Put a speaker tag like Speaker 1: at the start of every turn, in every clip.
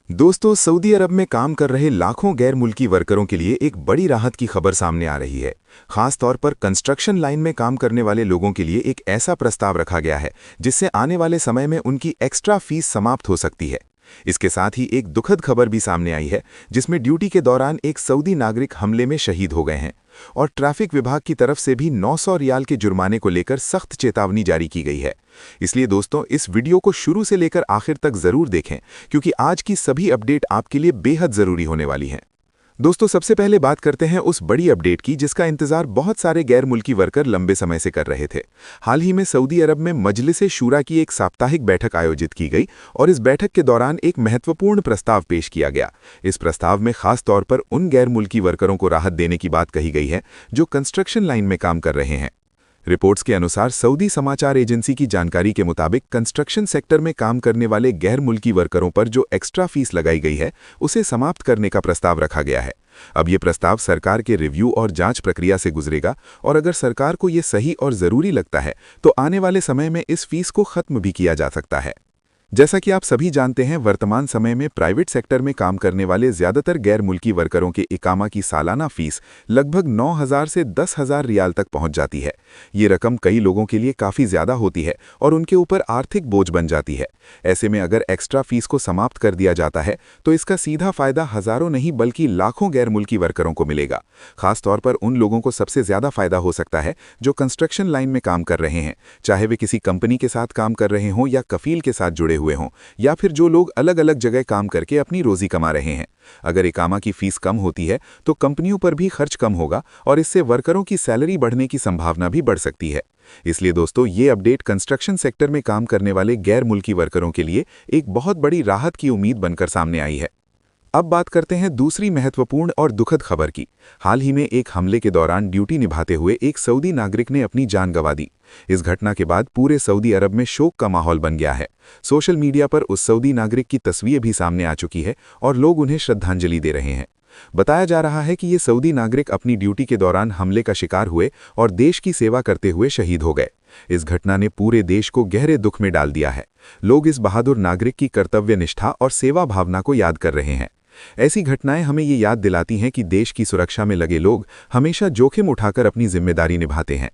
Speaker 1: दोस्तों, सऊदी अरब में काम कर रहे लाखों गैर मुल्की वर्करों के लिए एक बड़ी राहत की खबर सामने आ रही है। खास तौर पर कंस्ट्रक्शन लाइन में काम करने वाले लोगों के लिए एक ऐसा प्रस्ताव रखा गया है जिससे आने वाले समय में उनकी एक्स्ट्रा फीस समाप्त हो सकती है। इसके साथ ही एक दुखद खबर भी सामने आई है जिसमें ड्यूटी के दौरान एक सऊदी नागरिक हमले में शहीद हो गए हैं और ट्रैफिक विभाग की तरफ से भी 900 रियाल के जुर्माने को लेकर सख्त चेतावनी जारी की गई है। इसलिए दोस्तों, इस वीडियो को शुरू से लेकर आखिर तक जरूर देखें क्योंकि आज की सभी अपडेट आपके लिए बेहद जरूरी होने वाली हैं। दोस्तों, सबसे पहले बात करते हैं उस बड़ी अपडेट की जिसका इंतजार बहुत सारे गैर मुल्की वर्कर लंबे समय से कर रहे थे। हाल ही में सऊदी अरब में मजलिस शूरा की एक साप्ताहिक बैठक आयोजित की गई और इस बैठक के दौरान एक महत्वपूर्ण प्रस्ताव पेश किया गया। इस प्रस्ताव में खास तौर पर उन गैर मुल्की वर्करों को राहत देने की बात कही गई है जो कंस्ट्रक्शन लाइन में काम कर रहे हैं। रिपोर्ट्स के अनुसार सऊदी समाचार एजेंसी की जानकारी के मुताबिक कंस्ट्रक्शन सेक्टर में काम करने वाले गैर मुल्की वर्करों पर जो एक्स्ट्रा फीस लगाई गई है उसे समाप्त करने का प्रस्ताव रखा गया है। अब ये प्रस्ताव सरकार के रिव्यू और जांच प्रक्रिया से गुजरेगा और अगर सरकार को ये सही और ज़रूरी लगता है तो आने वाले समय में इस फीस को ख़त्म भी किया जा सकता है। जैसा कि आप सभी जानते हैं, वर्तमान समय में प्राइवेट सेक्टर में काम करने वाले ज़्यादातर गैर मुल्की वर्करों के इकामा की सालाना फीस लगभग 9,000 से 10,000 रियाल तक पहुंच जाती है। ये रकम कई लोगों के लिए काफ़ी ज़्यादा होती है और उनके ऊपर आर्थिक बोझ बन जाती है। ऐसे में अगर एक्स्ट्रा फीस को समाप्त कर दिया जाता है तो इसका सीधा फायदा हज़ारों नहीं बल्कि लाखों गैर मुल्की वर्करों को मिलेगा। खासतौर पर उन लोगों को सबसे ज़्यादा फायदा हो सकता है जो कंस्ट्रक्शन लाइन में काम कर रहे हैं, चाहे वे किसी कंपनी के साथ काम कर रहे हों या कफील के साथ जुड़े हुए हों, या फिर जो लोग अलग अलग जगह काम करके अपनी रोजी कमा रहे हैं। अगर इकामा की फीस कम होती है तो कंपनियों पर भी खर्च कम होगा और इससे वर्करों की सैलरी बढ़ने की संभावना भी बढ़ सकती है। इसलिए दोस्तों, ये अपडेट कंस्ट्रक्शन सेक्टर में काम करने वाले गैर मुल्की वर्करों के लिए एक बहुत बड़ी राहत की उम्मीद बनकर सामने आई है। अब बात करते हैं दूसरी महत्वपूर्ण और दुखद खबर की। हाल ही में एक हमले के दौरान ड्यूटी निभाते हुए एक सऊदी नागरिक ने अपनी जान गंवा दी। इस घटना के बाद पूरे सऊदी अरब में शोक का माहौल बन गया है। सोशल मीडिया पर उस सऊदी नागरिक की तस्वीर भी सामने आ चुकी है और लोग उन्हें श्रद्धांजलि दे रहे हैं। बताया जा रहा है कि ये सऊदी नागरिक अपनी ड्यूटी के दौरान हमले का शिकार हुए और देश की सेवा करते हुए शहीद हो गए। इस घटना ने पूरे देश को गहरे दुख में डाल दिया है। लोग इस बहादुर नागरिक की कर्तव्य निष्ठा और सेवा भावना को याद कर रहे हैं। ऐसी घटनाएं हमें ये याद दिलाती हैं कि देश की सुरक्षा में लगे लोग हमेशा जोखिम उठाकर अपनी जिम्मेदारी निभाते हैं।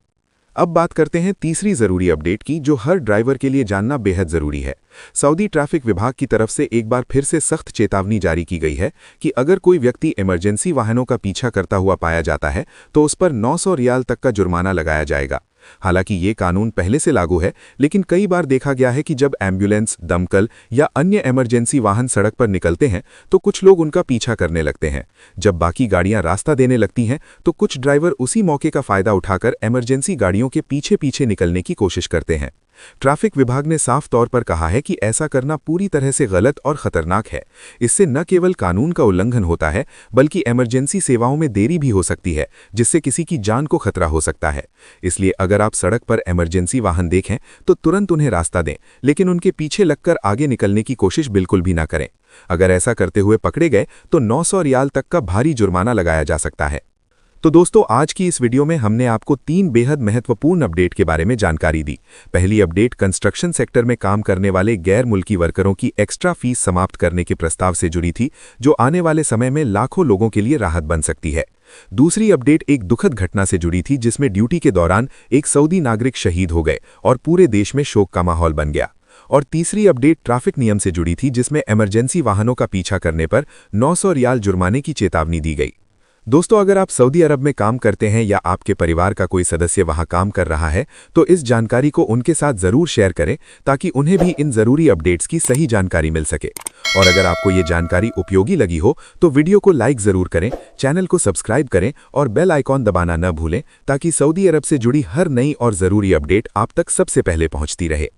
Speaker 1: अब बात करते हैं तीसरी जरूरी अपडेट की जो हर ड्राइवर के लिए जानना बेहद जरूरी है। सऊदी ट्रैफिक विभाग की तरफ से एक बार फिर से सख्त चेतावनी जारी की गई है कि अगर कोई व्यक्ति इमरजेंसी वाहनों का पीछा करता हुआ पाया जाता है तो उस पर 900 रियाल तक का जुर्माना लगाया जाएगा। हालांकि ये कानून पहले से लागू है, लेकिन कई बार देखा गया है कि जब एम्बुलेंस, दमकल या अन्य इमरजेंसी वाहन सड़क पर निकलते हैं तो कुछ लोग उनका पीछा करने लगते हैं। जब बाकी गाड़ियां रास्ता देने लगती हैं तो कुछ ड्राइवर उसी मौके का फायदा उठाकर इमरजेंसी गाड़ियों के पीछे पीछे निकलने की कोशिश करते हैं। ट्रैफिक विभाग ने साफ तौर पर कहा है कि ऐसा करना पूरी तरह से गलत और खतरनाक है। इससे न केवल कानून का उल्लंघन होता है बल्कि इमरजेंसी सेवाओं में देरी भी हो सकती है जिससे किसी की जान को खतरा हो सकता है। इसलिए अगर आप सड़क पर इमरजेंसी वाहन देखें तो तुरंत उन्हें रास्ता दें, लेकिन उनके पीछे लगकर आगे निकलने की कोशिश बिल्कुल भी ना करें। अगर ऐसा करते हुए पकड़े गए तो 900 रियाल तक का भारी जुर्माना लगाया जा सकता है। तो दोस्तों, आज की इस वीडियो में हमने आपको 3 बेहद महत्वपूर्ण अपडेट के बारे में जानकारी दी। पहली अपडेट कंस्ट्रक्शन सेक्टर में काम करने वाले गैर मुल्की वर्करों की एक्स्ट्रा फीस समाप्त करने के प्रस्ताव से जुड़ी थी जो आने वाले समय में लाखों लोगों के लिए राहत बन सकती है। दूसरी अपडेट एक दुखद घटना से जुड़ी थी जिसमें ड्यूटी के दौरान एक सऊदी नागरिक शहीद हो गए और पूरे देश में शोक का माहौल बन गया। और तीसरी अपडेट ट्रैफिक नियम से जुड़ी थी जिसमें इमरजेंसी वाहनों का पीछा करने पर 900 रियाल जुर्माने की चेतावनी दी गई। दोस्तों, अगर आप सऊदी अरब में काम करते हैं या आपके परिवार का कोई सदस्य वहां काम कर रहा है तो इस जानकारी को उनके साथ जरूर शेयर करें ताकि उन्हें भी इन जरूरी अपडेट्स की सही जानकारी मिल सके। और अगर आपको ये जानकारी उपयोगी लगी हो तो वीडियो को लाइक जरूर करें, चैनल को सब्सक्राइब करें और बेल आइकॉन दबाना न भूलें ताकि सऊदी अरब से जुड़ी हर नई और जरूरी अपडेट आप तक सबसे पहले पहुंचती रहे।